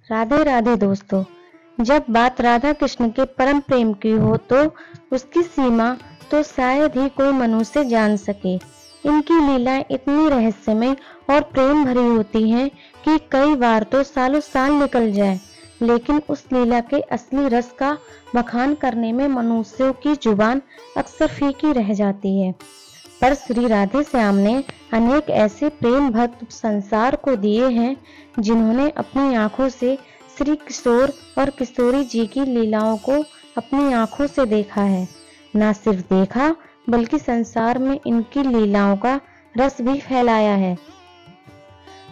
राधे राधे दोस्तों। जब बात राधा कृष्ण के परम प्रेम की हो तो उसकी सीमा तो शायद ही कोई मनुष्य जान सके। इनकी लीलाएं इतनी रहस्यमय और प्रेम भरी होती हैं कि कई बार तो सालों साल निकल जाए, लेकिन उस लीला के असली रस का बखान करने में मनुष्यों की जुबान अक्सर फीकी रह जाती है। पर श्री राधे श्याम ने अनेक ऐसे प्रेम भक्त संसार को दिए हैं जिन्होंने अपनी आंखों से श्री किशोर और किशोरी जी की लीलाओं को अपनी आंखों से देखा है। न सिर्फ देखा बल्कि संसार में इनकी लीलाओं का रस भी फैलाया है।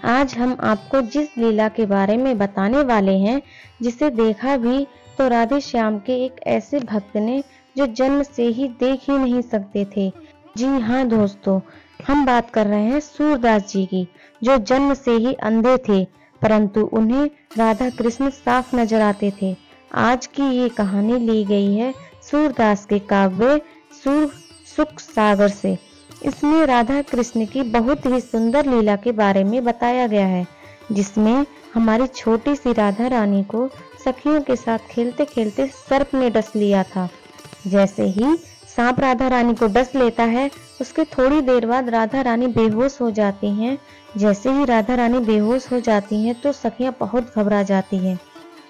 आज हम आपको जिस लीला के बारे में बताने वाले हैं, जिसे देखा भी तो राधे श्याम के एक ऐसे भक्त ने जो जन्म से ही देख ही नहीं सकते थे। जी हाँ दोस्तों, हम बात कर रहे हैं सूरदास जी की, जो जन्म से ही अंधे थे परंतु उन्हें राधा कृष्ण साफ नजर आते थे। आज की ये कहानी ली गई है सूरदास के काव्य सुख सागर से। इसमें राधा कृष्ण की बहुत ही सुंदर लीला के बारे में बताया गया है, जिसमें हमारी छोटी सी राधा रानी को सखियों के साथ खेलते खेलते सर्प ने डस लिया था। जैसे ही सांप राधा रानी को डस लेता है, उसके थोड़ी देर बाद राधा रानी बेहोश हो जाती हैं। जैसे ही राधा रानी बेहोश हो जाती हैं तो सखियां बहुत घबरा जाती हैं।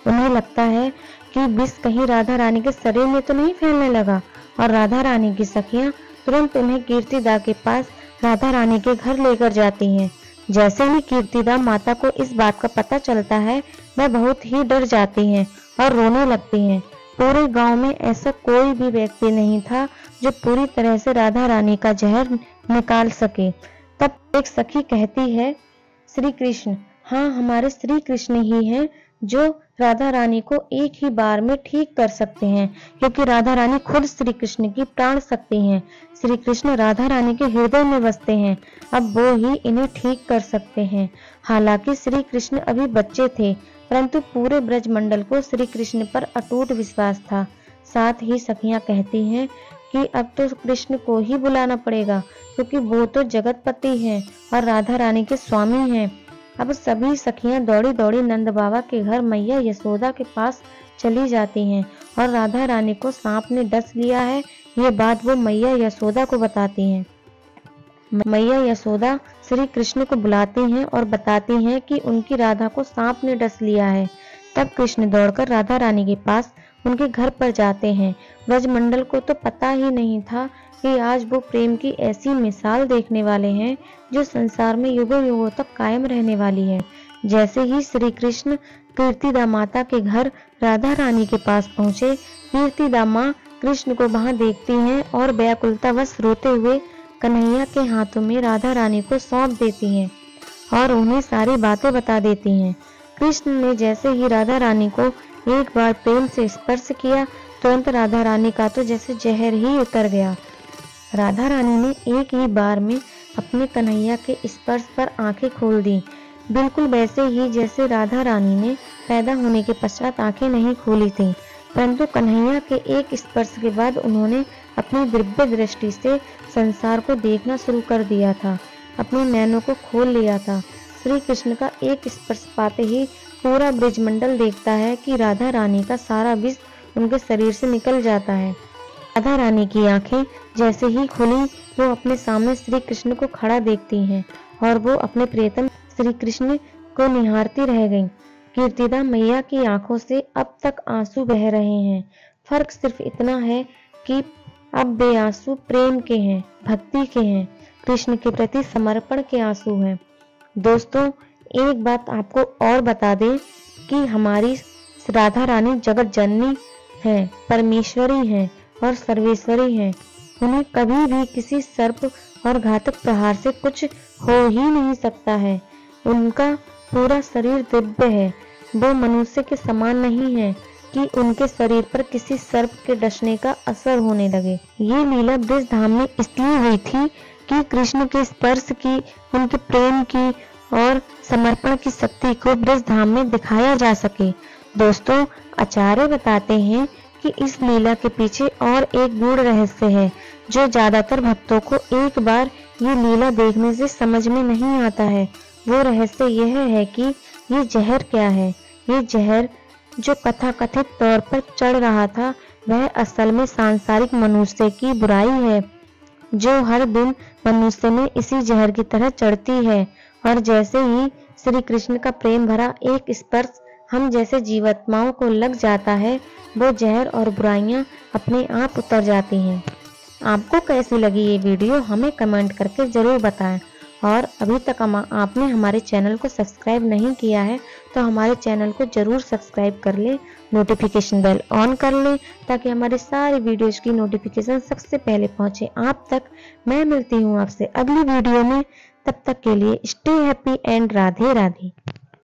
उन्हें लगता है कि विष कहीं राधा रानी के शरीर में तो नहीं फैलने लगा, और राधा रानी की सखियां तुरंत उन्हें कीर्तिदा के पास राधा रानी के घर लेकर जाती हैं। जैसे ही कीर्तिदा माता को इस बात का पता चलता है, वह बहुत ही डर जाती हैं और रोने लगती हैं। पूरे गांव में ऐसा कोई भी व्यक्ति नहीं था जो पूरी तरह से राधा रानी का जहर निकाल सके। तब एक सखी कहती है, श्री कृष्ण, हाँ हमारे श्री कृष्ण ही हैं जो राधा रानी को एक ही बार में ठीक कर सकते हैं, क्योंकि राधा रानी खुद श्री कृष्ण की प्राण शक्ति हैं। श्री कृष्ण राधा रानी के हृदय में बसते हैं, अब वो ही इन्हें ठीक कर सकते हैं। हालांकि श्री कृष्ण अभी बच्चे थे, परंतु पूरे ब्रजमंडल को श्री कृष्ण पर अटूट विश्वास था। साथ ही सखियां कहती हैं कि अब तो कृष्ण को ही बुलाना पड़ेगा, क्योंकि वो तो जगतपति हैं और राधा रानी के स्वामी हैं। अब सभी सखियां दौड़ी दौड़ी नंद बाबा के घर मैया यशोदा के पास चली जाती हैं और राधा रानी को सांप ने डस लिया है, ये बात वो मैया यशोदा को बताती हैं। मैया यशोदा श्री कृष्ण को बुलाती हैं और बताती हैं कि उनकी राधा को सांप ने डस लिया है। तब कृष्ण दौड़कर राधा रानी के पास उनके घर पर जाते हैं। ब्रजमंडल को तो पता ही नहीं था कि आज वो प्रेम की ऐसी मिसाल देखने वाले हैं जो संसार में युगों युगों तक कायम रहने वाली है। जैसे ही श्री कृष्ण कीर्तिदा माता के घर राधा रानी के पास पहुंचे, कीर्तिदा माँ कृष्ण को वहां देखती हैं और व्याकुलतावश रोते हुए कन्हैया के हाथों में राधा रानी को सौंप देती हैं और उन्हें सारी बातें बता देती हैं। कृष्ण ने जैसे ही राधा रानी को एक बार प्रेम से स्पर्श किया, तुरंत राधा रानी का तो जैसे जहर ही उतर गया। राधा रानी ने एक ही बार में अपने कन्हैया के स्पर्श पर आंखें खोल दी, बिल्कुल वैसे ही जैसे राधा रानी ने पैदा होने के पश्चात आंखें नहीं खोली थी। परंतु कन्हैया के एक स्पर्श के बाद उन्होंने अपनी दिव्य दृष्टि से संसार को देखना शुरू कर दिया था, अपने नैनों को खोल लिया था। श्री कृष्ण का एक स्पर्श पाते ही पूरा ब्रजमंडल देखता है कि राधा रानी का सारा विष उनके शरीर से निकल जाता है। राधा रानी की आंखें जैसे ही खुली, वो अपने सामने श्री कृष्ण को खड़ा देखती हैं और वो अपने प्रियतम श्री कृष्ण को निहारती रह गईं। कीर्तिदा मैया की आंखों से अब तक आंसू बह रहे हैं। फर्क सिर्फ इतना है कि अब वे आंसू प्रेम के हैं, भक्ति के हैं, कृष्ण के प्रति समर्पण के आंसू हैं। दोस्तों, एक बात आपको और बता दें कि हमारी राधा रानी जगत जननी हैं, परमेश्वरी हैं और सर्वेश्वरी हैं। उन्हें कभी भी किसी सर्प और घातक प्रहार से कुछ हो ही नहीं सकता है। उनका पूरा शरीर दिव्य है, वो मनुष्य के समान नहीं है कि उनके शरीर पर किसी सर्प के डसने का असर होने लगे। ये लीला ब्रज धाम में इसलिए हुई थी कि कृष्ण के स्पर्श की, उनके प्रेम की और समर्पण की शक्ति को ब्रज धाम में दिखाया जा सके। दोस्तों, आचार्य बताते हैं कि इस लीला के पीछे और एक गूढ़ रहस्य है जो ज्यादातर भक्तों को एक बार ये लीला देखने से समझ में नहीं आता है। वो रहस्य यह है कि ये जहर क्या है। ये जहर जो कथाकथित तौर पर चढ़ रहा था वह असल में सांसारिक मनुष्य की बुराई है, जो हर दिन मनुष्य में इसी जहर की तरह चढ़ती है। और जैसे ही श्री कृष्ण का प्रेम भरा एक स्पर्श हम जैसे जीवात्माओं को लग जाता है, वो जहर और बुराइयां अपने आप उतर जाती हैं। आपको कैसी लगी ये वीडियो हमें कमेंट करके ज़रूर बताएं। और अभी तक आपने हमारे चैनल को सब्सक्राइब नहीं किया है तो हमारे चैनल को ज़रूर सब्सक्राइब कर लें, नोटिफिकेशन बेल ऑन कर लें ताकि हमारे सारे वीडियोज़ की नोटिफिकेशन सबसे पहले पहुंचे आप तक। मैं मिलती हूं आपसे अगली वीडियो में, तब तक के लिए stay happy and Radhe Radhe.